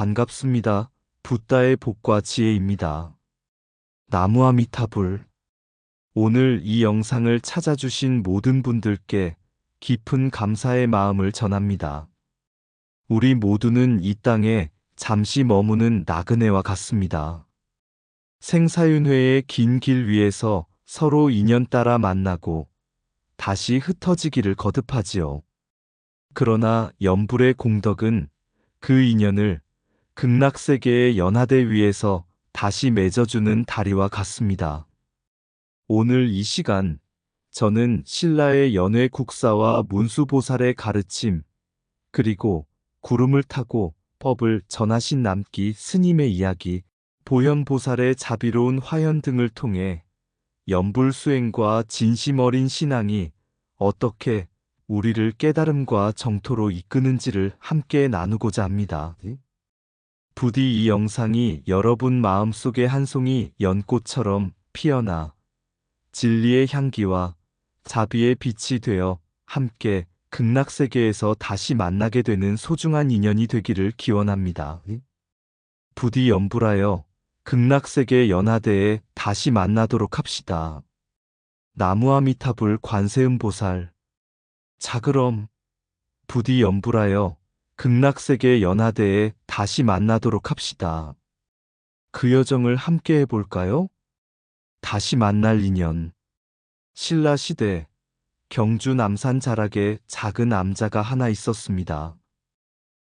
반갑습니다. 붓다의 복과 지혜입니다. 나무아미타불. 오늘 이 영상을 찾아주신 모든 분들께 깊은 감사의 마음을 전합니다. 우리 모두는 이 땅에 잠시 머무는 나그네와 같습니다. 생사윤회의 긴 길 위에서 서로 인연 따라 만나고 다시 흩어지기를 거듭하지요. 그러나 염불의 공덕은 그 인연을 극락세계의 연하대 위에서 다시 맺어주는 다리와 같습니다. 오늘 이 시간, 저는 신라의 연회 국사와 문수보살의 가르침, 그리고 구름을 타고 법을 전하신 남기 스님의 이야기, 보현보살의 자비로운 화연 등을 통해 염불 수행과 진심 어린 신앙이 어떻게 우리를 깨달음과 정토로 이끄는지를 함께 나누고자 합니다. 부디 이 영상이 여러분 마음속에 한 송이 연꽃처럼 피어나 진리의 향기와 자비의 빛이 되어 함께 극락세계에서 다시 만나게 되는 소중한 인연이 되기를 기원합니다. 부디 염불하여 극락세계 연하대에 다시 만나도록 합시다. 나무아미타불 관세음보살. 자 그럼 부디 염불하여 극락세계 연하대에 다시 만나도록 합시다. 그 여정을 함께 해볼까요? 다시 만날 인연. 신라시대 경주 남산 자락에 작은 암자가 하나 있었습니다.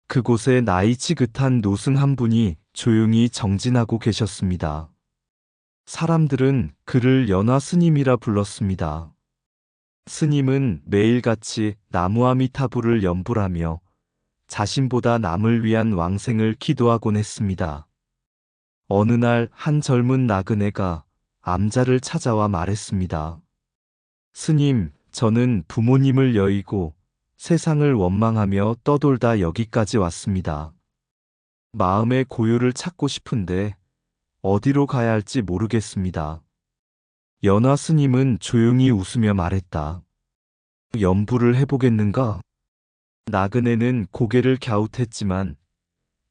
그곳에 나이 지긋한 노승 한 분이 조용히 정진하고 계셨습니다. 사람들은 그를 연화 스님이라 불렀습니다. 스님은 매일같이 나무아미타불을 염불하며 자신보다 남을 위한 왕생을 기도하곤 했습니다. 어느 날 한 젊은 나그네가 암자를 찾아와 말했습니다. 스님, 저는 부모님을 여의고 세상을 원망하며 떠돌다 여기까지 왔습니다. 마음의 고요를 찾고 싶은데 어디로 가야 할지 모르겠습니다. 연화 스님은 조용히 웃으며 말했다. 염불을 해보겠는가? 나그네는 고개를 갸웃했지만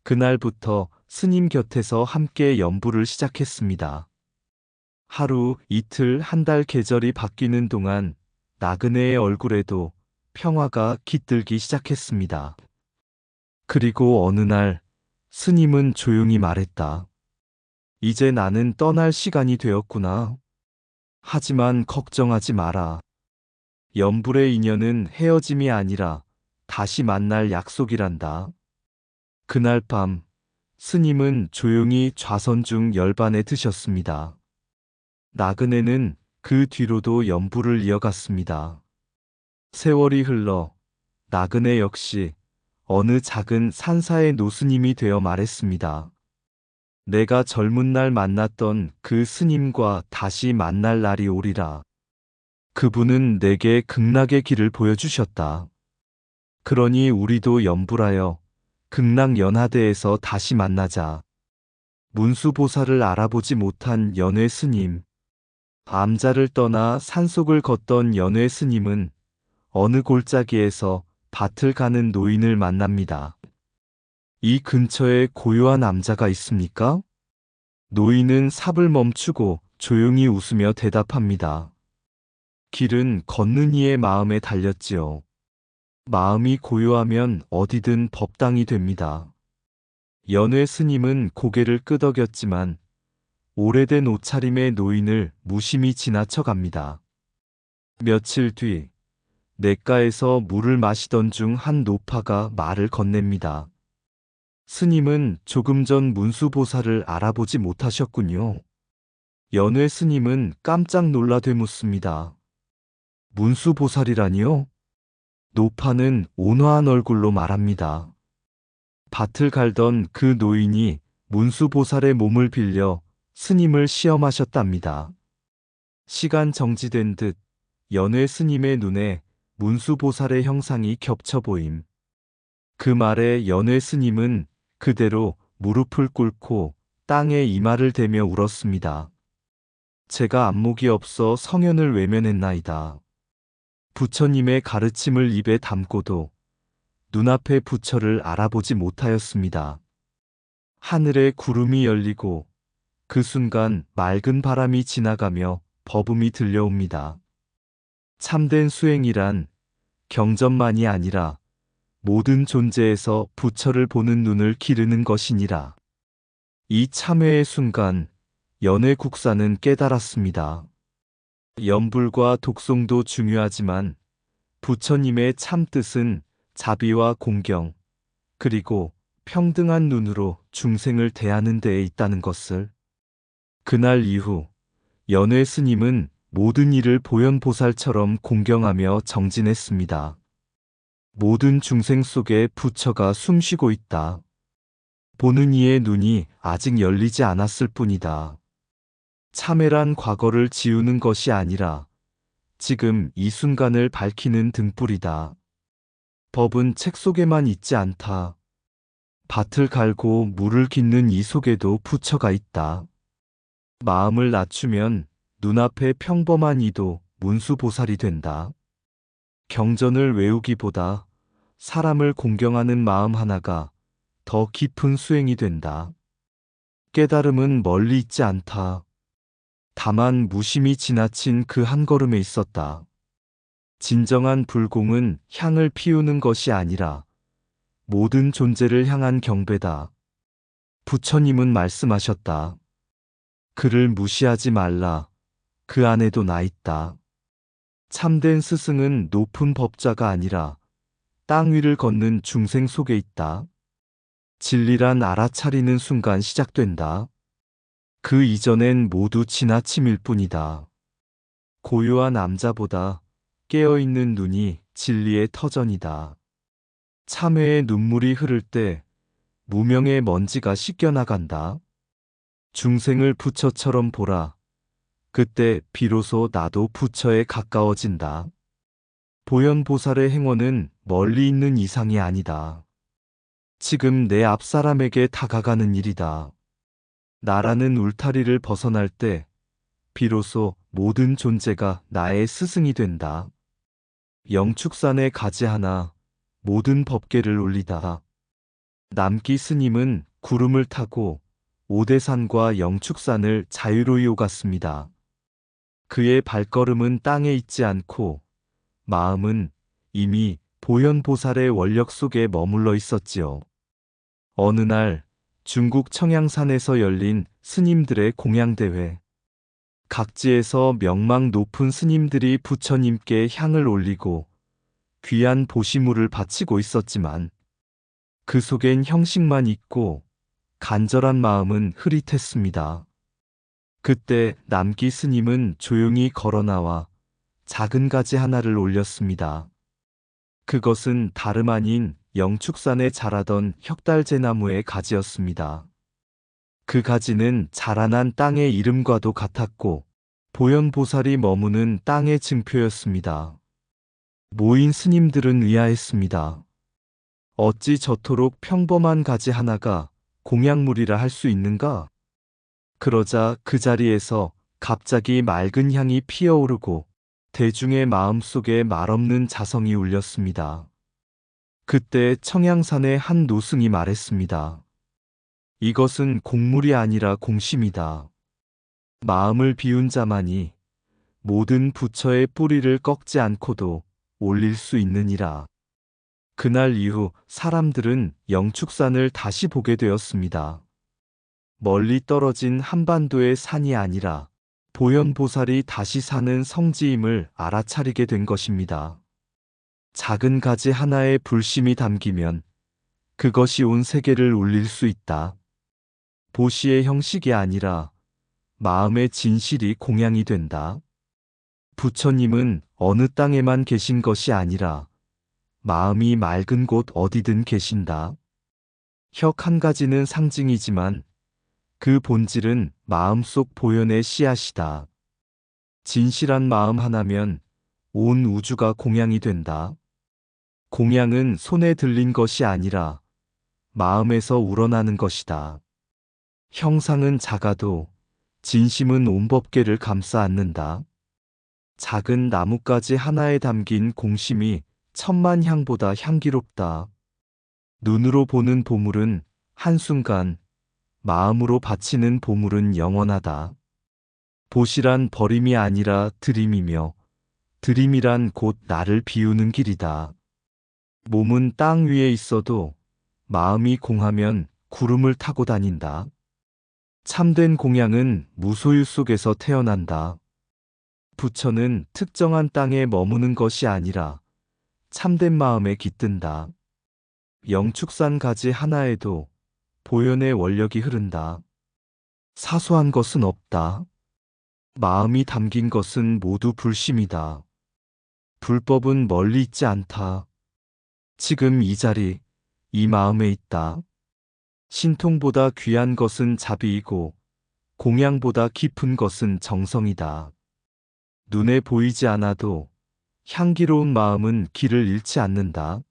그날부터 스님 곁에서 함께 염불을 시작했습니다. 하루, 이틀, 한 달 계절이 바뀌는 동안 나그네의 얼굴에도 평화가 깃들기 시작했습니다. 그리고 어느 날 스님은 조용히 말했다. 이제 나는 떠날 시간이 되었구나. 하지만 걱정하지 마라. 염불의 인연은 헤어짐이 아니라 다시 만날 약속이란다. 그날 밤 스님은 조용히 좌선중 열반에 드셨습니다. 나그네는 그 뒤로도 염불을 이어갔습니다. 세월이 흘러 나그네 역시 어느 작은 산사의 노스님이 되어 말했습니다. 내가 젊은 날 만났던 그 스님과 다시 만날 날이 오리라. 그분은 내게 극락의 길을 보여주셨다. 그러니 우리도 염불하여 극락연하대에서 다시 만나자. 문수보살을 알아보지 못한 연회 스님. 암자를 떠나 산속을 걷던 연회 스님은 어느 골짜기에서 밭을 가는 노인을 만납니다. 이 근처에 고요한 암자가 있습니까? 노인은 삽을 멈추고 조용히 웃으며 대답합니다. 길은 걷는 이의 마음에 달렸지요. 마음이 고요하면 어디든 법당이 됩니다. 연회 스님은 고개를 끄덕였지만 오래된 옷차림의 노인을 무심히 지나쳐 갑니다. 며칠 뒤 냇가에서 물을 마시던 중 한 노파가 말을 건넵니다. 스님은 조금 전 문수보살을 알아보지 못하셨군요. 연회 스님은 깜짝 놀라 되묻습니다. 문수보살이라니요? 노파는 온화한 얼굴로 말합니다. 밭을 갈던 그 노인이 문수보살의 몸을 빌려 스님을 시험하셨답니다. 시간 정지된 듯 연회 스님의 눈에 문수보살의 형상이 겹쳐 보임. 그 말에 연회 스님은 그대로 무릎을 꿇고 땅에 이마를 대며 울었습니다. 제가 안목이 없어 성현을 외면했나이다. 부처님의 가르침을 입에 담고도 눈앞의 부처를 알아보지 못하였습니다. 하늘에 구름이 열리고 그 순간 맑은 바람이 지나가며 버음이 들려옵니다. 참된 수행이란 경전만이 아니라 모든 존재에서 부처를 보는 눈을 기르는 것이니라. 이 참회의 순간 연회국사는 깨달았습니다. 연불과 독송도 중요하지만 부처님의 참뜻은 자비와 공경, 그리고 평등한 눈으로 중생을 대하는 데에 있다는 것을. 그날 이후 연회 스님은 모든 일을 보현보살처럼 공경하며 정진했습니다. 모든 중생 속에 부처가 숨쉬고 있다. 보는 이의 눈이 아직 열리지 않았을 뿐이다. 참회란 과거를 지우는 것이 아니라 지금 이 순간을 밝히는 등불이다. 법은 책 속에만 있지 않다. 밭을 갈고 물을 깃는 이 속에도 부처가 있다. 마음을 낮추면 눈앞의 평범한 이도 문수보살이 된다. 경전을 외우기보다 사람을 공경하는 마음 하나가 더 깊은 수행이 된다. 깨달음은 멀리 있지 않다. 다만 무심히 지나친 그 한 걸음에 있었다. 진정한 불공은 향을 피우는 것이 아니라 모든 존재를 향한 경배다. 부처님은 말씀하셨다. 그를 무시하지 말라. 그 안에도 나 있다. 참된 스승은 높은 법자가 아니라 땅 위를 걷는 중생 속에 있다. 진리란 알아차리는 순간 시작된다. 그 이전엔 모두 지나침일 뿐이다. 고요한 암자보다 깨어있는 눈이 진리의 터전이다. 참회의 눈물이 흐를 때 무명의 먼지가 씻겨나간다. 중생을 부처처럼 보라. 그때 비로소 나도 부처에 가까워진다. 보현보살의 행원은 멀리 있는 이상이 아니다. 지금 내 앞 사람에게 다가가는 일이다. 나라는 울타리를 벗어날 때 비로소 모든 존재가 나의 스승이 된다. 영축산에 가지 하나 모든 법계를 올리다. 남기 스님은 구름을 타고 오대산과 영축산을 자유로이 오갔습니다. 그의 발걸음은 땅에 있지 않고 마음은 이미 보현보살의 원력 속에 머물러 있었지요. 어느 날 중국 청양산에서 열린 스님들의 공양대회. 각지에서 명망 높은 스님들이 부처님께 향을 올리고 귀한 보시물을 바치고 있었지만 그 속엔 형식만 있고 간절한 마음은 흐릿했습니다. 그때 남기 스님은 조용히 걸어나와 작은 가지 하나를 올렸습니다. 그것은 다름 아닌 영축산에 자라던 혁달제나무의 가지였습니다. 그 가지는 자라난 땅의 이름과도 같았고 보현보살이 머무는 땅의 증표였습니다. 모인 스님들은 의아했습니다. 어찌 저토록 평범한 가지 하나가 공양물이라 할 수 있는가? 그러자 그 자리에서 갑자기 맑은 향이 피어오르고 대중의 마음속에 말없는 자성이 울렸습니다. 그때 청양산의 한 노승이 말했습니다. 이것은 공물이 아니라 공심이다. 마음을 비운 자만이 모든 부처의 뿌리를 꺾지 않고도 올릴 수 있느니라. 그날 이후 사람들은 영축산을 다시 보게 되었습니다. 멀리 떨어진 한반도의 산이 아니라 보현보살이 다시 사는 성지임을 알아차리게 된 것입니다. 작은 가지 하나의 불심이 담기면 그것이 온 세계를 울릴 수 있다. 보시의 형식이 아니라 마음의 진실이 공양이 된다. 부처님은 어느 땅에만 계신 것이 아니라 마음이 맑은 곳 어디든 계신다. 혁 한 가지는 상징이지만 그 본질은 마음속 보현의 씨앗이다. 진실한 마음 하나면 온 우주가 공양이 된다. 공양은 손에 들린 것이 아니라 마음에서 우러나는 것이다. 형상은 작아도 진심은 온 법계를 감싸 안는다. 작은 나뭇가지 하나에 담긴 공심이 천만 향보다 향기롭다. 눈으로 보는 보물은 한순간 마음으로 바치는 보물은 영원하다. 보시란 버림이 아니라 드림이며 드림이란 곧 나를 비우는 길이다. 몸은 땅 위에 있어도 마음이 공하면 구름을 타고 다닌다. 참된 공양은 무소유 속에서 태어난다. 부처는 특정한 땅에 머무는 것이 아니라 참된 마음에 깃든다. 영축산 가지 하나에도 보현의 원력이 흐른다. 사소한 것은 없다. 마음이 담긴 것은 모두 불심이다. 불법은 멀리 있지 않다. 지금 이 자리, 이 마음에 있다. 신통보다 귀한 것은 자비이고 공양보다 깊은 것은 정성이다. 눈에 보이지 않아도 향기로운 마음은 길을 잃지 않는다.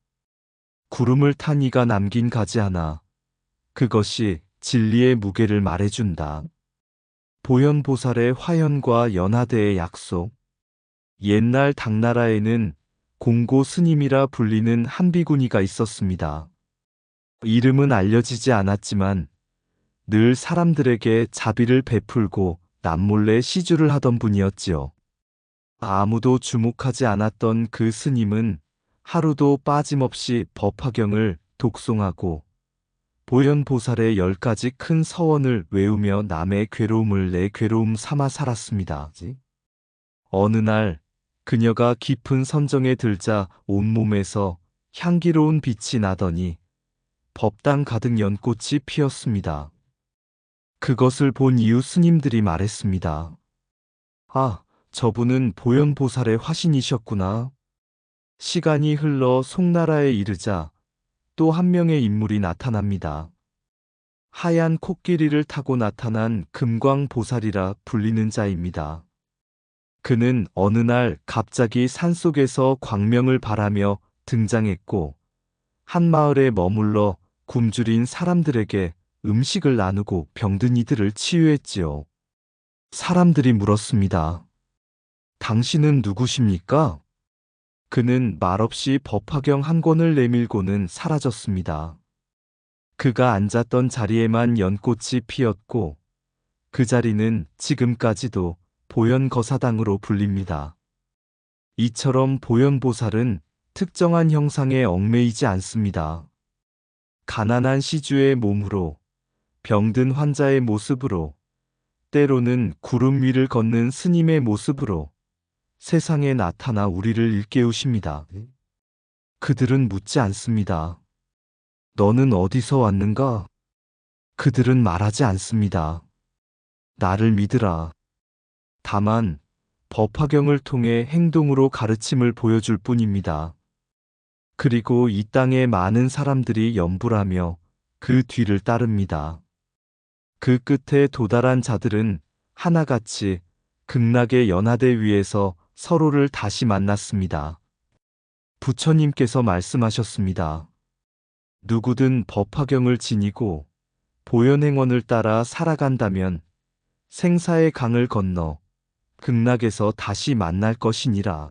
구름을 탄 이가 남긴 가지 하나, 그것이 진리의 무게를 말해준다. 보현보살의 화현과 연하대의 약속. 옛날 당나라에는 공고 스님이라 불리는 한 비구니가 있었습니다. 이름은 알려지지 않았지만 늘 사람들에게 자비를 베풀고 남몰래 시주를 하던 분이었지요. 아무도 주목하지 않았던 그 스님은 하루도 빠짐없이 법화경을 독송하고 보현보살의 10가지 큰 서원을 외우며 남의 괴로움을 내 괴로움 삼아 살았습니다. 어느 날 그녀가 깊은 선정에 들자 온몸에서 향기로운 빛이 나더니 법당 가득 연꽃이 피었습니다. 그것을 본 이후 스님들이 말했습니다. 아, 저분은 보현보살의 화신이셨구나. 시간이 흘러 송나라에 이르자 또 한 명의 인물이 나타납니다. 하얀 코끼리를 타고 나타난 금광보살이라 불리는 자입니다. 그는 어느 날 갑자기 산속에서 광명을 바라며 등장했고 한 마을에 머물러 굶주린 사람들에게 음식을 나누고 병든 이들을 치유했지요. 사람들이 물었습니다. 당신은 누구십니까? 그는 말없이 법화경 한 권을 내밀고는 사라졌습니다. 그가 앉았던 자리에만 연꽃이 피었고 그 자리는 지금까지도 보현거사당으로 불립니다. 이처럼 보현보살은 특정한 형상에 얽매이지 않습니다. 가난한 시주의 몸으로, 병든 환자의 모습으로, 때로는 구름 위를 걷는 스님의 모습으로 세상에 나타나 우리를 일깨우십니다. 그들은 묻지 않습니다. 너는 어디서 왔는가? 그들은 말하지 않습니다. 나를 믿으라. 다만 법화경을 통해 행동으로 가르침을 보여줄 뿐입니다. 그리고 이 땅에 많은 사람들이 염불하며 그 뒤를 따릅니다. 그 끝에 도달한 자들은 하나같이 극락의 연하대 위에서 서로를 다시 만났습니다. 부처님께서 말씀하셨습니다. 누구든 법화경을 지니고 보현행원을 따라 살아간다면 생사의 강을 건너 극락에서 다시 만날 것이니라.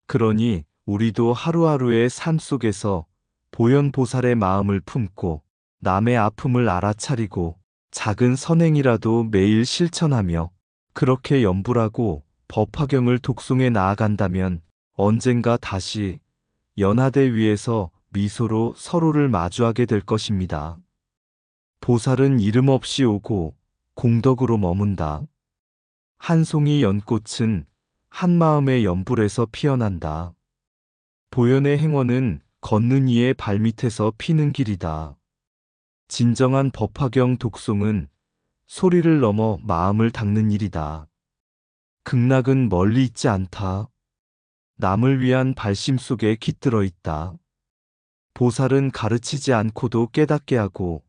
그러니 우리도 하루하루의 삶 속에서 보현보살의 마음을 품고 남의 아픔을 알아차리고 작은 선행이라도 매일 실천하며 그렇게 염불하고 법화경을 독송해 나아간다면 언젠가 다시 연하대 위에서 미소로 서로를 마주하게 될 것입니다. 보살은 이름 없이 오고 공덕으로 머문다. 한 송이 연꽃은 한 마음의 연불에서 피어난다. 보현의 행원은 걷는 이의 발밑에서 피는 길이다. 진정한 법화경 독송은 소리를 넘어 마음을 닦는 일이다. 극락은 멀리 있지 않다. 남을 위한 발심 속에 깃들어 있다. 보살은 가르치지 않고도 깨닫게 하고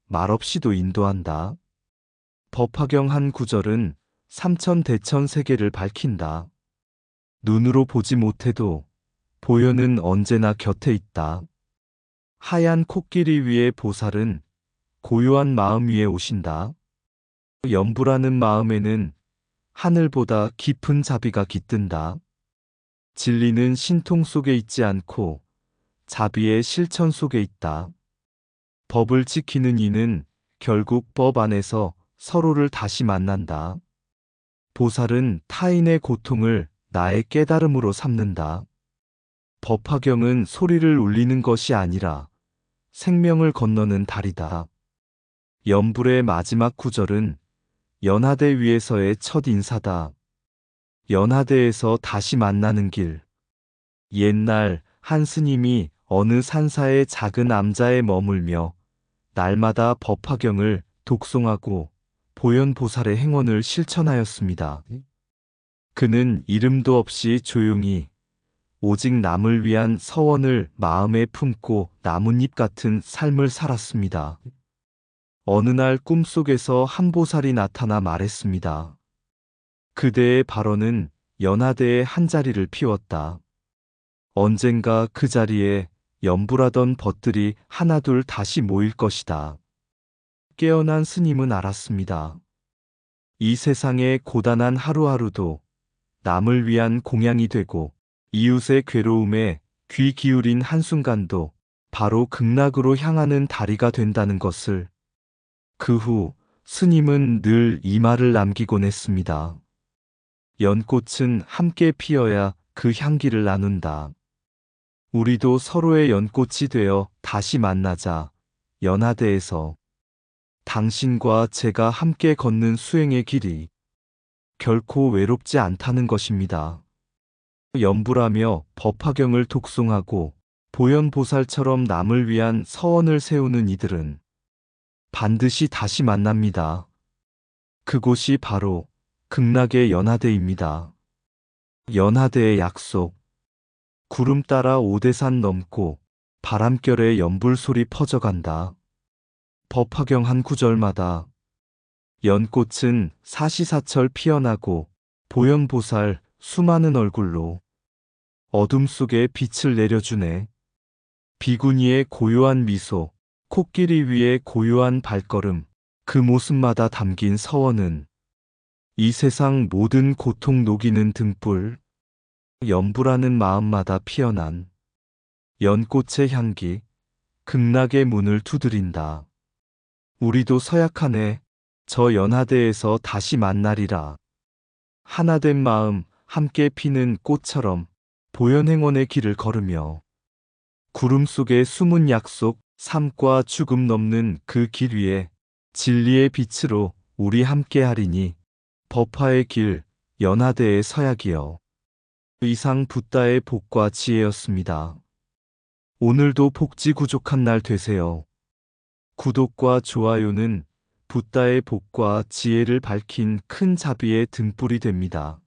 말없이도 인도한다. 법화경 한 구절은 삼천대천 세계를 밝힌다. 눈으로 보지 못해도 보현은 언제나 곁에 있다. 하얀 코끼리 위에 보살은 고요한 마음 위에 오신다. 염불하는 마음에는 하늘보다 깊은 자비가 깃든다. 진리는 신통 속에 있지 않고 자비의 실천 속에 있다. 법을 지키는 이는 결국 법 안에서 서로를 다시 만난다. 보살은 타인의 고통을 나의 깨달음으로 삼는다. 법화경은 소리를 울리는 것이 아니라 생명을 건너는 달이다. 연불의 마지막 구절은 연하대 위에서의 첫 인사다. 연하대에서 다시 만나는 길. 옛날 한 스님이 어느 산사의 작은 암자에 머물며 날마다 법화경을 독송하고 보현보살의 행원을 실천하였습니다. 그는 이름도 없이 조용히 오직 남을 위한 서원을 마음에 품고 나뭇잎 같은 삶을 살았습니다. 어느 날 꿈속에서 한 보살이 나타나 말했습니다. 그대의 발언은 연하대의 한 자리를 피웠다. 언젠가 그 자리에 연불하던 벗들이 하나둘 다시 모일 것이다. 깨어난 스님은 알았습니다. 이 세상의 고단한 하루하루도 남을 위한 공양이 되고 이웃의 괴로움에 귀 기울인 한순간도 바로 극락으로 향하는 다리가 된다는 것을. 그 후 스님은 늘 이 말을 남기곤 했습니다. 연꽃은 함께 피어야 그 향기를 나눈다. 우리도 서로의 연꽃이 되어 다시 만나자. 연하대에서 당신과 제가 함께 걷는 수행의 길이 결코 외롭지 않다는 것입니다. 연불하며 법화경을 독송하고 보현보살처럼 남을 위한 서원을 세우는 이들은 반드시 다시 만납니다. 그곳이 바로 극락의 연하대입니다. 연하대의 약속. 구름 따라 오대산 넘고 바람결에 연불소리 퍼져간다. 법화경 한 구절마다 연꽃은 사시사철 피어나고 보현보살 수많은 얼굴로 어둠 속에 빛을 내려주네. 비구니의 고요한 미소, 코끼리 위의 고요한 발걸음, 그 모습마다 담긴 서원은 이 세상 모든 고통 녹이는 등불, 연불하는 마음마다 피어난 연꽃의 향기, 극락의 문을 두드린다. 우리도 서약하네. 저 연하대에서 다시 만나리라. 하나된 마음, 함께 피는 꽃처럼 보현행원의 길을 걸으며 구름 속의 숨은 약속, 삶과 죽음 넘는 그 길 위에 진리의 빛으로 우리 함께 하리니 법화의 길, 연하대의 서약이여. 이상 붓다의 복과 지혜였습니다. 오늘도 복지구족한 날 되세요. 구독과 좋아요는 붓다의 복과 지혜를 밝힌 큰 자비의 등불이 됩니다.